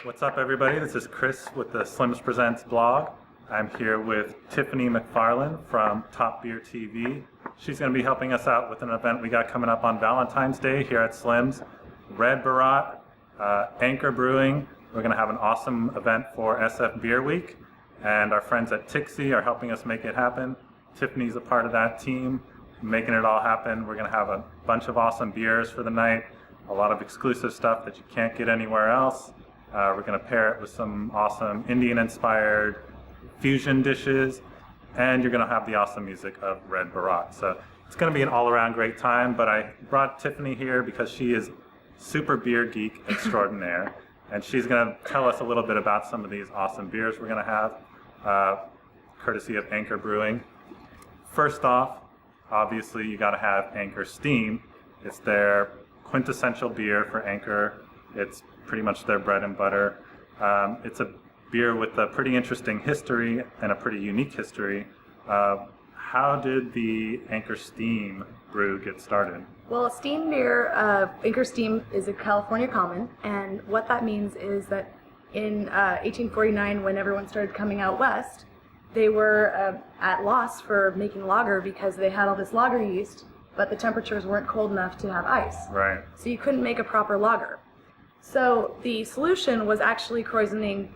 What's up, everybody? This is Chris with the Slims Presents blog. I'm here with Tiffany McFarland from Top Beer TV. She's going to be helping us out with an event we got coming up on Valentine's Day here at Slims. Red Barat, Anchor Brewing. We're going to have an awesome event for SF Beer Week, and our friends at Tixie are helping us make it happen. Tiffany's a part of that team, making it all happen. We're going to have a bunch of awesome beers for the night, a lot of exclusive stuff that you can't get anywhere else. We're going to pair it with some awesome Indian-inspired fusion dishes, and you're going to have the awesome music of Red Barat. So it's going to be an all-around great time, but I brought Tiffany here because she is super beer geek extraordinaire, and she's going to tell us a little bit about some of these awesome beers we're going to have, courtesy of Anchor Brewing. First off, obviously you got to have Anchor Steam. It's their quintessential beer for Anchor. It's pretty much their bread and butter. It's a beer with a pretty interesting history and a pretty unique history. How did the Anchor Steam brew get started? Well, steam beer, Anchor Steam is a California common, and what that means is that in 1849, when everyone started coming out west, they were at loss for making lager because they had all this lager yeast, but the temperatures weren't cold enough to have ice. Right. So you couldn't make a proper lager. So the solution was actually krausening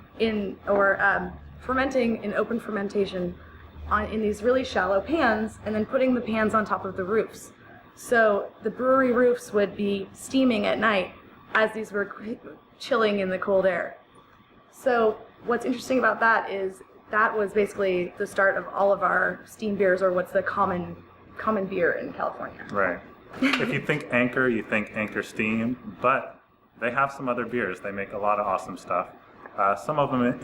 fermenting in open fermentation in these really shallow pans, and then putting the pans on top of the roofs. So the brewery roofs would be steaming at night as these were chilling in the cold air. So what's interesting about that is that was basically the start of all of our steam beers, or what's the common beer in California. Right. If you think Anchor, you think Anchor Steam, but they have some other beers. They make a lot of awesome stuff. Some of it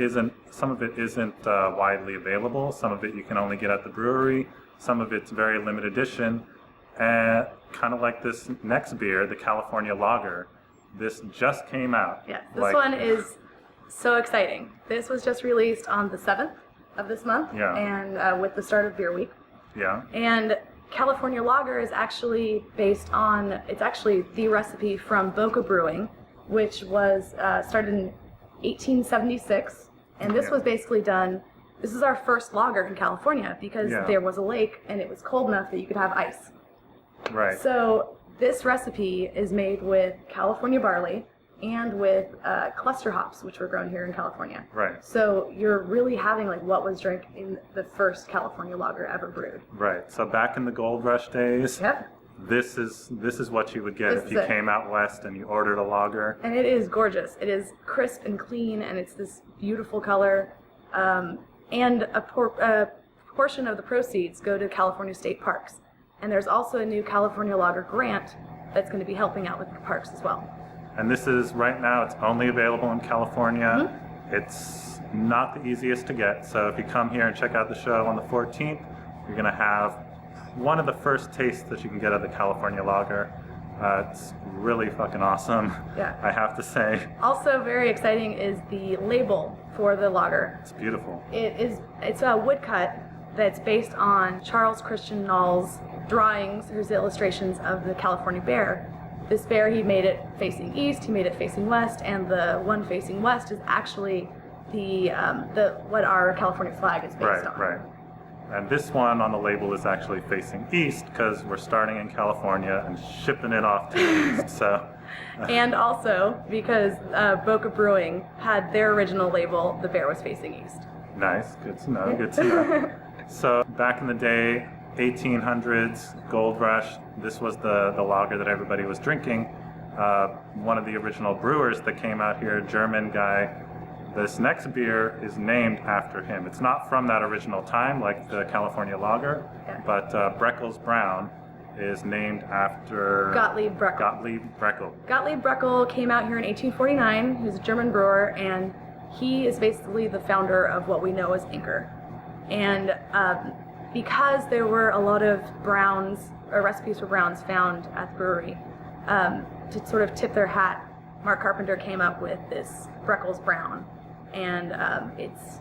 isn't widely available. Some of it you can only get at the brewery. Some of it's very limited edition. And kind of like this next beer, the California Lager. This just came out. Yeah, this one is so exciting. This was just released on the 7th of this month, and with the start of Beer Week. Yeah. And California Lager is actually based on, it's actually the recipe from Boca Brewing, which was started in 1876, and this was basically done, this is our first lager in California because there was a lake and it was cold enough that you could have ice. Right. So this recipe is made with California barley and with cluster hops, which were grown here in California. Right. So you're really having like what was drank in the first California lager ever brewed. Right. So back in the gold rush days, this is what you would get if you came out west and you ordered a lager. And it is gorgeous. It is crisp and clean, and it's this beautiful color. And a portion of the proceeds go to California State Parks. And there's also a new California Lager grant that's going to be helping out with the parks as well. And this is, right now, it's only available in California. Mm-hmm. It's not the easiest to get. So if you come here and check out the show on the 14th, you're going to have one of the first tastes that you can get of the California Lager. It's really fucking awesome, I have to say. Also very exciting is the label for the lager. It's beautiful. It's a woodcut that's based on Charles Christian Knoll's drawings, his illustrations of the California bear. This bear, he made it facing east, he made it facing west, and the one facing west is actually the what our California flag is based on. Right. And this one on the label is actually facing east because we're starting in California and shipping it off to the east. So. And also because Boca Brewing had their original label, the bear was facing east. Nice, good to know, good to know. So back in the day, 1800s, Gold Rush, this was the lager that everybody was drinking. One of the original brewers that came out here, German guy, this next beer is named after him. It's not from that original time, like the California Lager, but Breckels Brown is named after Gottlieb Breckel. Gottlieb Breckel came out here in 1849. He was a German brewer, and he is basically the founder of what we know as Anchor. And because there were a lot of browns, or recipes for browns found at the brewery, to sort of tip their hat, Mark Carpenter came up with this Breckels Brown. And it's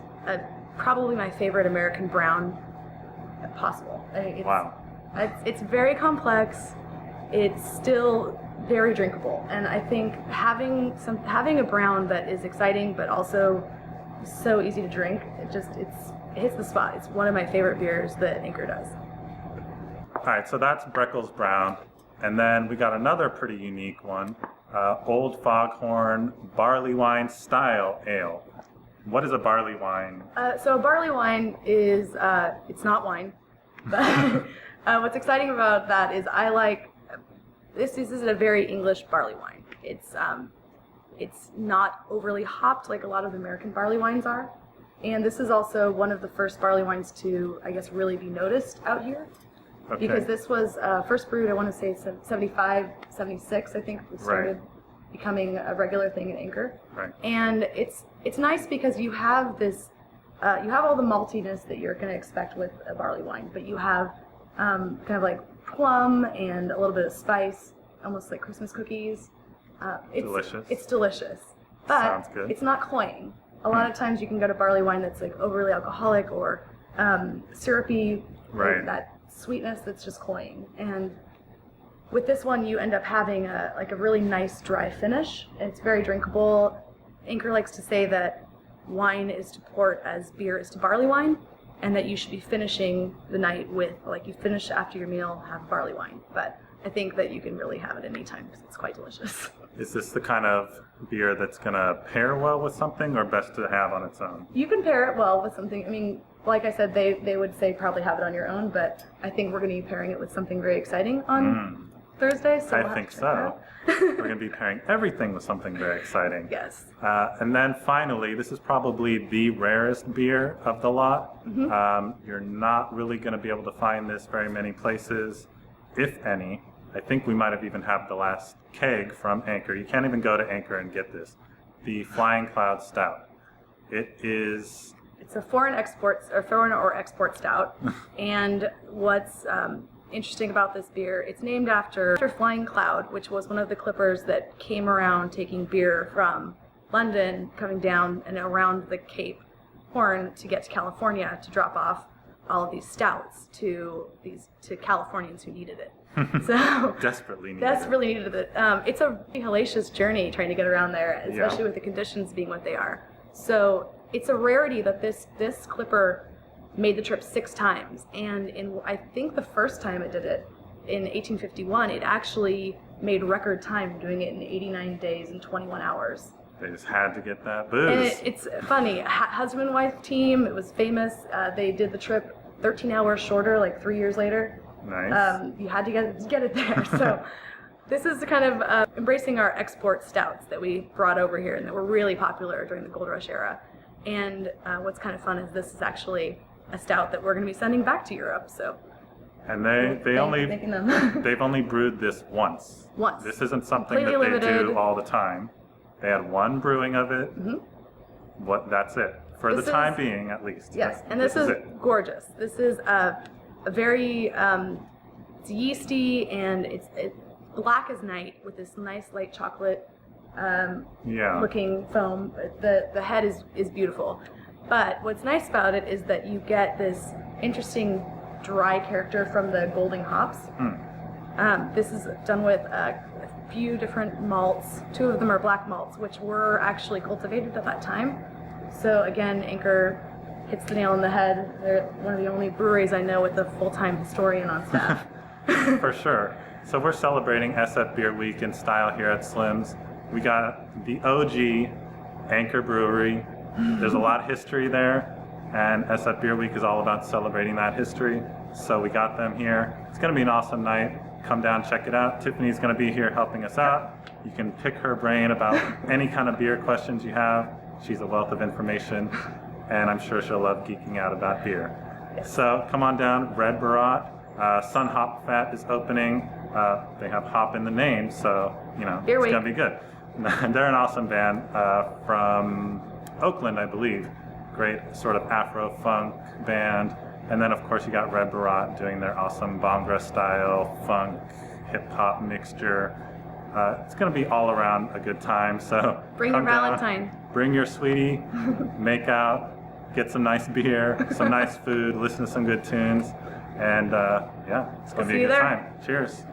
probably my favorite American brown possible. Wow. It's very complex. It's still very drinkable. And I think having a brown that is exciting but also so easy to drink, it hits the spot. It's one of my favorite beers that Anchor does. All right, so that's Breckles Brown. And then we got another pretty unique one, Old Foghorn Barley Wine Style Ale. What is a barley wine? So a barley wine is, it's not wine, but what's exciting about that is I like, this is a very English barley wine. It's not overly hopped like a lot of American barley wines are. And this is also one of the first barley wines to, I guess, really be noticed out here. Okay. Because this was first brewed, I want to say 75, 76, I think it started becoming a regular thing at Anchor. Right. And it's nice because you have this, you have all the maltiness that you're going to expect with a barley wine, but you have kind of like plum and a little bit of spice, almost like Christmas cookies. It's delicious. It's delicious. But Sounds good. it's not cloying. A lot of times you can go to barley wine that's like overly alcoholic or syrupy, Right. like that sweetness that's just cloying. And with this one, you end up having a really nice dry finish. It's very drinkable. Anchor likes to say that wine is to port as beer is to barley wine, and that you should be finishing the night with, like, you finish after your meal, have barley wine. But I think that you can really have it anytime because it's quite delicious. Is this the kind of beer that's going to pair well with something or best to have on its own? You can pair it well with something. I mean, like I said, they would say probably have it on your own, but I think we're going to be pairing it with something very exciting on Thursday. So I think so. We're going to be pairing everything with something very exciting. Yes. And then finally, this is probably the rarest beer of the lot. You're not really going to be able to find this very many places, if any. I think we might have even had the last keg from Anchor. You can't even go to Anchor and get this. The Flying Cloud Stout. It's a foreign or export stout. And what's interesting about this beer, it's named after Flying Cloud, which was one of the clippers that came around taking beer from London, coming down and around the Cape Horn to get to California to drop off all of these stouts to Californians who needed it. So desperately needed it. It's a really hellacious journey trying to get around there, especially with the conditions being what they are. So it's a rarity that this clipper made the trip 6 times, and I think the first time it did it in 1851, it actually made record time doing it in 89 days and 21 hours. They just had to get that booze. And it's funny, husband and wife team, it was famous. They did the trip 13 hours shorter, like 3 years later. Nice. You had to get it there. So this is kind of embracing our export stouts that we brought over here and that were really popular during the Gold Rush era. And what's kind of fun is this is actually a stout that we're going to be sending back to Europe. So. And they've only brewed this once. Once. This isn't something Completely that they limited. do all the time. They had one brewing of it. That's it. For the time being, at least. Yes, and this is gorgeous. This is a very it's yeasty and it's black as night with this nice light chocolate looking foam. The head is beautiful. But what's nice about it is that you get this interesting dry character from the Golding hops. This is done with a few different malts. 2 of them are black malts, which were actually cultivated at that time. So again, Anchor hits the nail on the head. They're one of the only breweries I know with a full-time historian on staff. For sure. So we're celebrating SF Beer Week in style here at Slim's. We got the OG Anchor Brewery. There's a lot of history there, and SF Beer Week is all about celebrating that history. So we got them here. It's going to be an awesome night. Come down, check it out. Tiffany's going to be here helping us out. You can pick her brain about any kind of beer questions you have. She's a wealth of information, and I'm sure she'll love geeking out about beer. So come on down, Red Barat. Sun Hop Fat is opening. They have hop in the name, so it's going to be good. They're an awesome band from Oakland, I believe. Great sort of Afro-funk band. And then, of course, you got Red Barat doing their awesome Bhangra-style funk hip-hop mixture. It's going to be all around a good time. So bring your Valentine. Bring your sweetie. Make out. Get some nice beer, some nice food. Listen to some good tunes. And it's going to be a good time. Cheers.